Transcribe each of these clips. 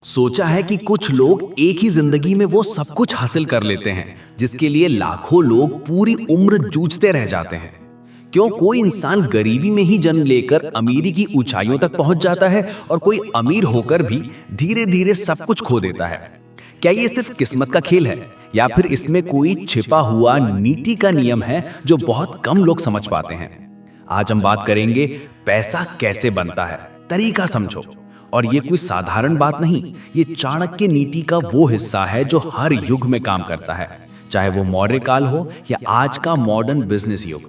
सोचा है कि कुछ लोग एक ही जिंदगी में वो सब कुछ हासिल कर लेते हैं जिसके लिए लाखों लोग पूरी उम्र जूझते रह जाते हैं। क्यों कोई इंसान गरीबी में ही जन्म लेकर अमीरी की ऊंचाइयों तक पहुंच जाता है और कोई अमीर होकर भी धीरे धीरे सब कुछ खो देता है? क्या ये सिर्फ किस्मत का खेल है या फिर इसमें कोई छिपा हुआ नीति का नियम है जो बहुत कम लोग समझ पाते हैं? आज हम बात करेंगे पैसा कैसे बनता है, तरीका समझो। और ये कोई साधारण बात नहीं, ये चाणक्य नीति का वो हिस्सा है जो हर युग में काम करता है, चाहे वो मौर्य काल हो या आज का मॉडर्न बिजनेस युग।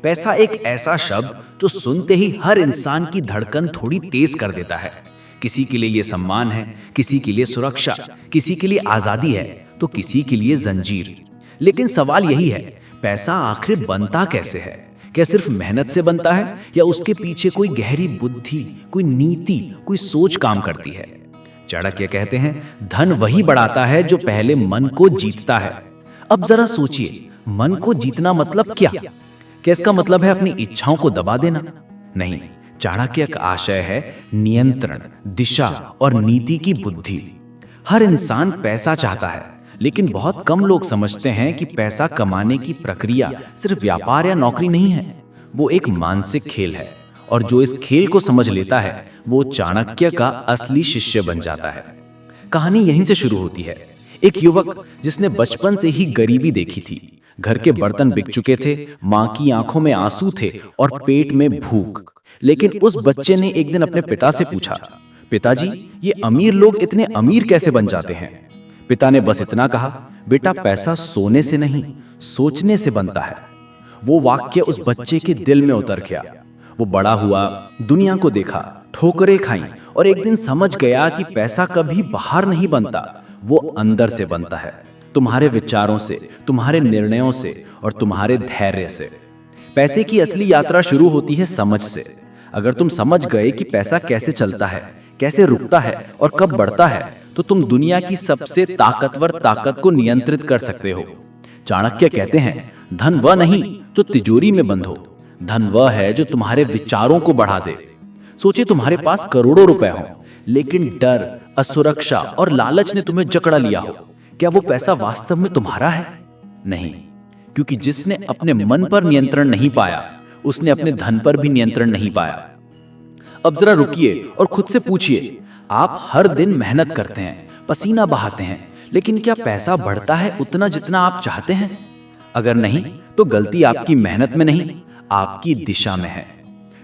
पैसा एक ऐसा शब्द जो सुनते ही हर इंसान की धड़कन थोड़ी तेज कर देता है। किसी के लिए ये सम्मान है, किसी के लिए सुरक्षा, किसी के लिए आजादी है, तो किसी के लिए जंजीर। लेकिन सवाल यही है, पैसा आखिर बनता कैसे है? क्या सिर्फ मेहनत से बनता है या उसके पीछे कोई गहरी बुद्धि, कोई नीति, कोई सोच काम करती है? चाणक्य कहते हैं, धन वही बढ़ाता है जो पहले मन को जीतता है। अब जरा सोचिए, मन को जीतना मतलब क्या? क्या इसका मतलब है अपनी इच्छाओं को दबा देना? नहीं, चाणक्य का आशय है नियंत्रण, दिशा और नीति की बुद्धि। हर इंसान पैसा चाहता है, लेकिन बहुत कम लोग समझते हैं कि पैसा कमाने की प्रक्रिया सिर्फ व्यापार या नौकरी नहीं है, वो एक मानसिक खेल है। और जो इस खेल को समझ लेता है वो चाणक्य का असली शिष्य बन जाता है। कहानी यहीं से शुरू होती है। एक युवक जिसने बचपन से ही गरीबी देखी थी, घर के बर्तन बिक चुके थे, माँ की आंखों में आंसू थे और पेट में भूख। लेकिन उस बच्चे ने एक दिन अपने पिता से पूछा, पिताजी, ये अमीर लोग इतने अमीर कैसे बन जाते हैं? पिता ने बस इतना कहा, बेटा, पैसा सोने से नहीं, सोचने से बनता है। वो वाक्य उस बच्चे के दिल में उतर गया। वो बड़ा हुआ, दुनिया को देखा, ठोकरें खाई और एक दिन समझ गया कि पैसा कभी बाहर नहीं बनता, वो अंदर से बनता है। तुम्हारे विचारों से, तुम्हारे निर्णयों से और तुम्हारे धैर्य से। पैसे की असली यात्रा शुरू होती है समझ से। अगर तुम समझ गए कि पैसा कैसे चलता है, कैसे रुकता है और कब बढ़ता है, तो तुम दुनिया की सबसे ताकतवर ताकत को नियंत्रित कर सकते हो। चाणक्य कहते हैं, धन वह नहीं जो तिजोरी में बंद हो, धन वह है जो तुम्हारे विचारों को बढ़ा दे। सोचिए, तुम्हारे पास करोड़ों रुपए हो, लेकिन डर, असुरक्षा और लालच ने तुम्हें जकड़ा लिया हो। क्या वो पैसा वास्तव में तुम्हारा है? नहीं, क्योंकि जिसने अपने मन पर नियंत्रण नहीं पाया, उसने अपने धन पर भी नियंत्रण नहीं पाया। अब जरा रुकिए और खुद से पूछिए, आप हर दिन मेहनत करते हैं, पसीना बहाते हैं, लेकिन क्या पैसा बढ़ता है उतना जितना आप चाहते हैं? अगर नहीं, तो गलती आपकी मेहनत में नहीं, आपकी दिशा में है।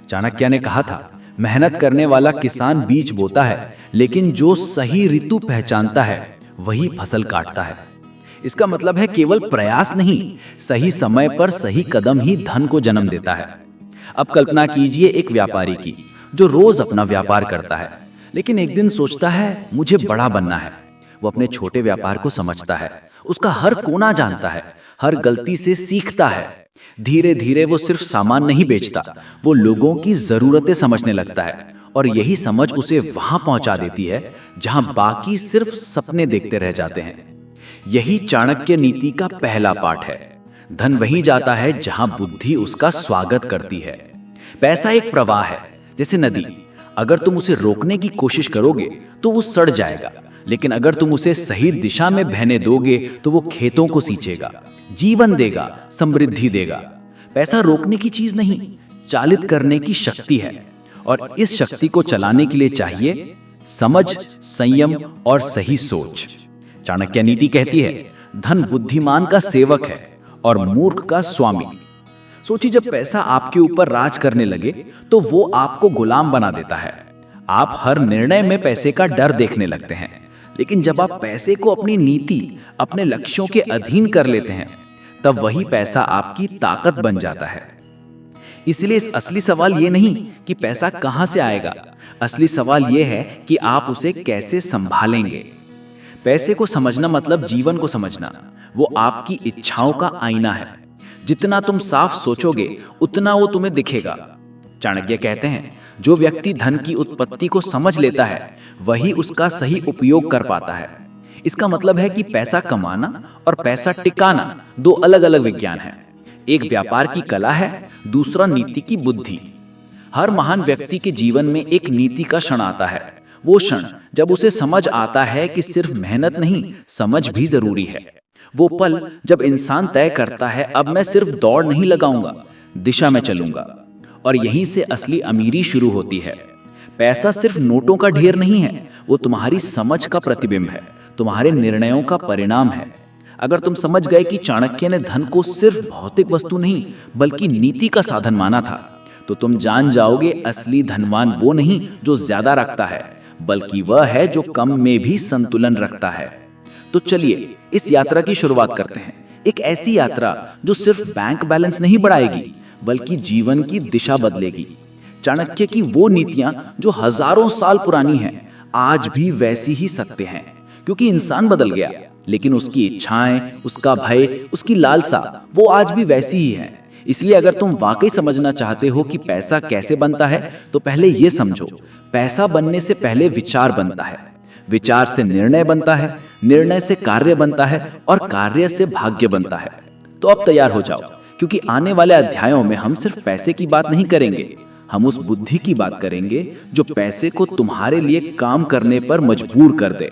चाणक्य ने कहा था, मेहनत करने वाला किसान बीज बोता है, लेकिन जो सही ऋतु पहचानता है वही फसल काटता है। इसका मतलब है केवल प्रयास नहीं, सही समय पर सही कदम ही धन को जन्म देता है। अब कल्पना कीजिए एक व्यापारी की, जो रोज अपना व्यापार करता है, लेकिन एक दिन सोचता है मुझे बड़ा बनना है। वो अपने छोटे व्यापार को समझता है, उसका हर कोना जानता है, हर गलती से सीखता है। धीरे धीरे वो सिर्फ सामान नहीं बेचता, वो लोगों की जरूरतें समझने लगता है। और यही समझ उसे वहां पहुंचा देती है जहां बाकी सिर्फ सपने देखते रह जाते हैं। यही चाणक्य नीति का पहला पाठ है। धन वहीं जाता है जहां बुद्धि उसका स्वागत करती है। पैसा एक प्रवाह है, जैसे नदी। अगर तुम उसे रोकने की कोशिश करोगे तो वो सड़ जाएगा, लेकिन अगर तुम उसे सही दिशा में बहने दोगे तो वो खेतों को सींचेगा, जीवन देगा, समृद्धि देगा। पैसा रोकने की चीज नहीं, चालित करने की शक्ति है। और इस शक्ति को चलाने के लिए चाहिए समझ, संयम और सही सोच। चाणक्य नीति कहती है, धन बुद्धिमान का सेवक है और मूर्ख का स्वामी। सोचिए, जब पैसा आपके ऊपर राज करने लगे तो वो आपको गुलाम बना देता है। आप हर निर्णय में पैसे का डर देखने लगते हैं। लेकिन जब आप पैसे को अपनी नीति, अपने लक्ष्यों के अधीन कर लेते हैं, तब वही पैसा आपकी ताकत बन जाता है। इसलिए इस असली सवाल ये नहीं कि पैसा कहां से आएगा, असली सवाल ये है कि आप उसे कैसे संभालेंगे। पैसे को समझना मतलब जीवन को समझना। वो आपकी इच्छाओं का आईना है। जितना तुम साफ सोचोगे उतना वो तुम्हें दिखेगा। चाणक्य कहते हैं, जो व्यक्ति धन की उत्पत्ति को समझ लेता है वही उसका सही उपयोग कर पाता है। इसका मतलब है कि पैसा कमाना और पैसा टिकाना दो अलग अलग विज्ञान हैं। एक व्यापार की कला है, दूसरा नीति की बुद्धि। हर महान व्यक्ति के जीवन में एक नीति का क्षण आता है। वो क्षण जब उसे समझ आता है कि सिर्फ मेहनत नहीं, समझ भी जरूरी है। वो पल जब इंसान तय करता है, अब मैं सिर्फ दौड़ नहीं लगाऊंगा, दिशा में चलूंगा। और यहीं से असली अमीरी शुरू होती है। पैसा सिर्फ नोटों का ढेर नहीं है, वो तुम्हारी समझ का प्रतिबिंब है, तुम्हारे निर्णयों का परिणाम है। अगर तुम समझ गए कि चाणक्य ने धन को सिर्फ भौतिक वस्तु नहीं बल्कि नीति का साधन माना था, तो तुम जान जाओगे असली धनवान वो नहीं जो ज्यादा रखता है, बल्कि वह है जो कम में भी संतुलन रखता है। तो चलिए इस यात्रा की शुरुआत करते हैं। एक ऐसी यात्रा जो सिर्फ बैंक बैलेंस नहीं बढ़ाएगी बल्कि जीवन की दिशा बदलेगी। चाणक्य की वो नीतियां जो हजारों साल पुरानी हैं, आज भी वैसी ही सत्य हैं, क्योंकि इंसान बदल गया, लेकिन उसकी इच्छाएं, उसका भय, उसकी लालसा वो आज भी वैसी ही है। इसलिए अगर तुम वाकई समझना चाहते हो कि पैसा कैसे बनता है, तो पहले ये समझो, पैसा बनने से पहले विचार बनता है, विचार से निर्णय बनता है, निर्णय से कार्य बनता है और कार्य से भाग्य बनता है। तो अब तैयार हो जाओ, क्योंकि आने वाले अध्यायों में हम सिर्फ पैसे की बात नहीं करेंगे, हम उस बुद्धि की बात करेंगे जो पैसे को तुम्हारे लिए काम करने पर मजबूर कर दे।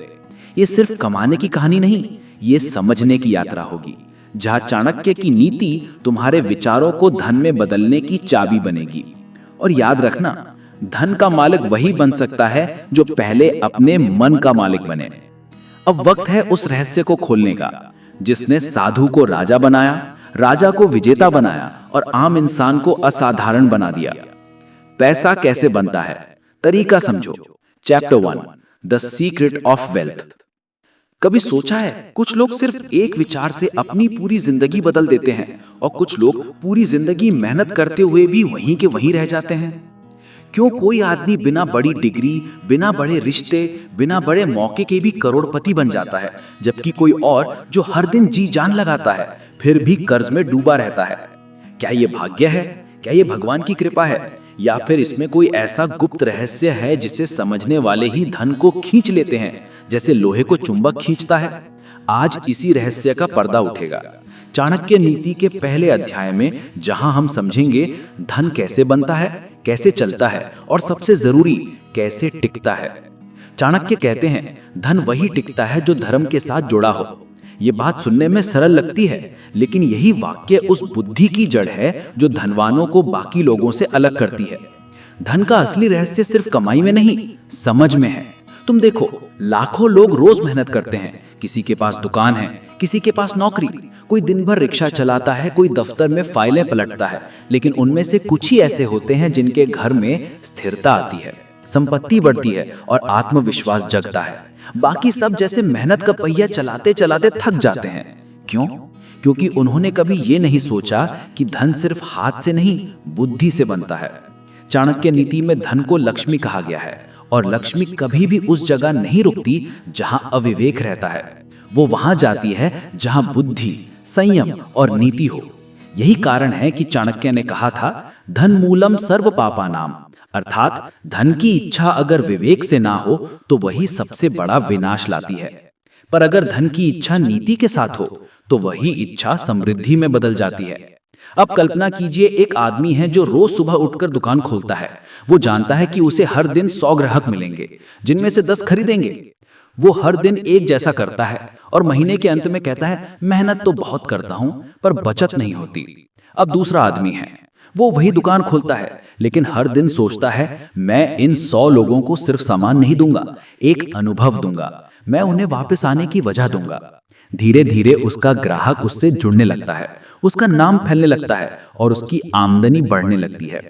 ये सिर्फ कमाने की कहानी नहीं, ये समझने की यात्रा होगी, जहां चाणक्य की नीति तुम्हारे विचारों को धन में बदलने की चाबी बनेगी। और याद रखना, धन का मालिक वही बन सकता है जो पहले अपने मन का मालिक बने। अब वक्त है उस रहस्य को खोलने का, जिसने साधु को राजा बनाया, राजा को विजेता बनाया और आम इंसान को असाधारण बना दिया। पैसा कैसे बनता है, तरीका समझो। Chapter 1, the secret of wealth. कभी सोचा है, कुछ लोग सिर्फ एक विचार से अपनी पूरी जिंदगी बदल देते हैं और कुछ लोग पूरी जिंदगी मेहनत करते हुए भी वहीं के वहीं रह जाते हैं। क्यों कोई आदमी बिना बड़ी डिग्री, बिना बड़े रिश्ते, बिना बड़े मौके के भी करोड़पति बन जाता है, जबकि कोई और जो हर दिन जी जान लगाता है फिर भी कर्ज में डूबा रहता है? क्या ये भाग्य है? क्या ये भगवान की कृपा है? या फिर इसमें कोई ऐसा गुप्त रहस्य है जिसे समझने वाले ही धन को खींच लेते हैं, जैसे लोहे को चुंबक खींचता है? आज इसी रहस्य का पर्दा उठेगा चाणक्य नीति के पहले अध्याय में, जहां हम समझेंगे धन कैसे बनता है, कैसे चलता है और सबसे जरूरी कैसे टिकता है। चाणक्य कहते हैं, धन वही टिकता है जो धर्म के साथ जुड़ा हो। ये बात सुनने में सरल लगती है, लेकिन यही वाक्य उस बुद्धि की जड़ है जो धनवानों को बाकी लोगों से अलग करती है। धन का असली रहस्य सिर्फ कमाई में नहीं, समझ में है। तुम देखो, लाखों लोग रोज मेहनत करते हैं, किसी के पास दुकान है, किसी के पास नौकरी, कोई दिन भर रिक्शा चलाता है, कोई दफ्तर में फाइलें पलटता है, लेकिन उनमें से कुछ ही ऐसे होते हैं जिनके घर में स्थिरता आती है, संपत्ति बढ़ती है और आत्मविश्वास जगता है। बाकी सब जैसे मेहनत का पहिया चलाते चलाते थक जाते हैं। क्यों? क्योंकि उन्होंने कभी ये नहीं सोचा कि धन सिर्फ हाथ से नहीं, बुद्धि से बनता है। चाणक्य नीति में धन को लक्ष्मी कहा गया है, और लक्ष्मी कभी भी उस जगह नहीं रुकती जहां अविवेक रहता है। वो वहां जाती है जहां बुद्धि, संयम और नीति हो। यही कारण है कि चाणक्य ने कहा था, धन मूलम सर्व पापानाम, अर्थात धन की इच्छा अगर विवेक से ना हो तो वही सबसे बड़ा विनाश लाती है, पर अगर धन की इच्छा नीति के साथ हो तो वही इच्छा समृद्धि में बदल जाती है। अब कल्पना कीजिए, एक आदमी है जो रोज सुबह उठकर दुकान खोलता है। वो जानता है कि उसे हर दिन 100 ग्राहक मिलेंगे, जिनमें से 10 खरीदेंगे। वो हर दिन एक जैसा करता है और महीने के अंत में कहता है, मेहनत तो बहुत करता हूं पर बचत नहीं होती। अब दूसरा आदमी है, वो वही दुकान खोलता है, लेकिन हर दिन सोचता है, मैं इन 100 लोगों को सिर्फ सामान नहीं दूंगा, एक अनुभव दूंगा, मैं उन्हें वापस आने की वजह दूंगा। धीरे धीरे उसका ग्राहक उससे जुड़ने लगता है, उसका नाम फैलने लगता है और उसकी आमदनी बढ़ने लगती है।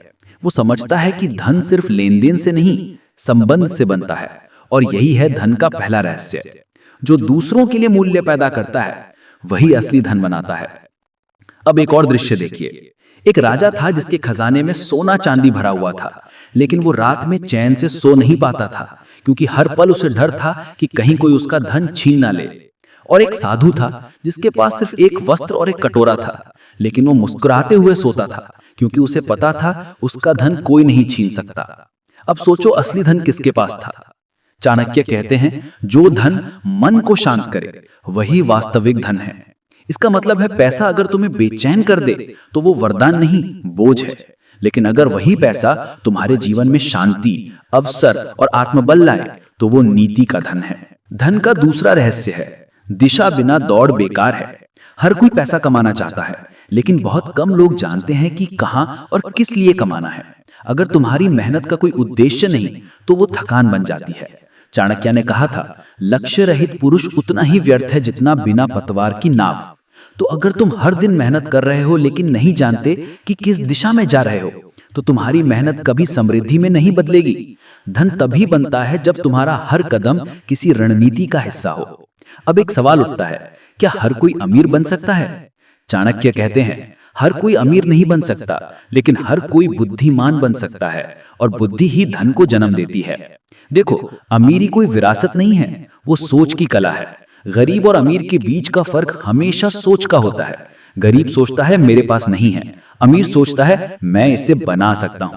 वो समझता है कि धन सिर्फ लेन देन से नहीं, संबंध से बनता है, और यही है धन का पहला रहस्य। जो दूसरों के लिए मूल्य पैदा करता है वही असली धन बनाता है। अब एक और दृश्य देखिए। एक राजा था जिसके खजाने में सोना चांदी भरा हुआ था, लेकिन वो रात में चैन से सो नहीं पाता था, क्योंकि हर पल उसे डर था कि कहीं कोई उसका धन छीन ना ले। और एक साधु था जिसके पास सिर्फ एक वस्त्र और एक कटोरा था, लेकिन वो मुस्कुराते हुए सोता था, क्योंकि उसे पता था उसका धन कोई नहीं छीन सकता। अब सोचो, असली धन किसके पास था? चाणक्य कहते हैं, जो धन मन को शांत करे वही वास्तविक धन है। इसका मतलब है, पैसा अगर तुम्हें बेचैन कर दे तो वो वरदान नहीं, बोझ है। लेकिन अगर वही पैसा तुम्हारे जीवन में शांति, अवसर और आत्मबल लाए तो वो नीति का धन है। धन का दूसरा रहस्य है, दिशा बिना दौड़ बेकार है। हर कोई पैसा कमाना चाहता है, लेकिन बहुत कम लोग जानते हैं कि कहां और किस लिए कमाना है। अगर तुम्हारी मेहनत का कोई उद्देश्य नहीं तो वो थकान बन जाती है। चाणक्य ने कहा था, लक्ष्य रहित पुरुष उतना ही व्यर्थ है जितना बिना पतवार की नाव। तो अगर तुम हर दिन मेहनत कर रहे हो लेकिन नहीं जानते कि किस दिशा में जा रहे हो, तो तुम्हारी मेहनत कभी समृद्धि में नहीं बदलेगी। धन तभी बनता है जब तुम्हारा हर कदम किसी रणनीति का हिस्सा हो। अब एक सवाल उठता है, क्या हर कोई अमीर बन सकता है? चाणक्य कहते हैं, हर कोई अमीर नहीं बन सकता, लेकिन हर कोई बुद्धिमान बन सकता है, और बुद्धि ही धन को जन्म देती है। देखो, अमीरी कोई विरासत नहीं है, वो सोच की कला है। गरीब और अमीर के बीच का फर्क हमेशा सोच का होता है। गरीब सोचता है मेरे पास नहीं है, अमीर सोचता है मैं इससे बना सकता हूं।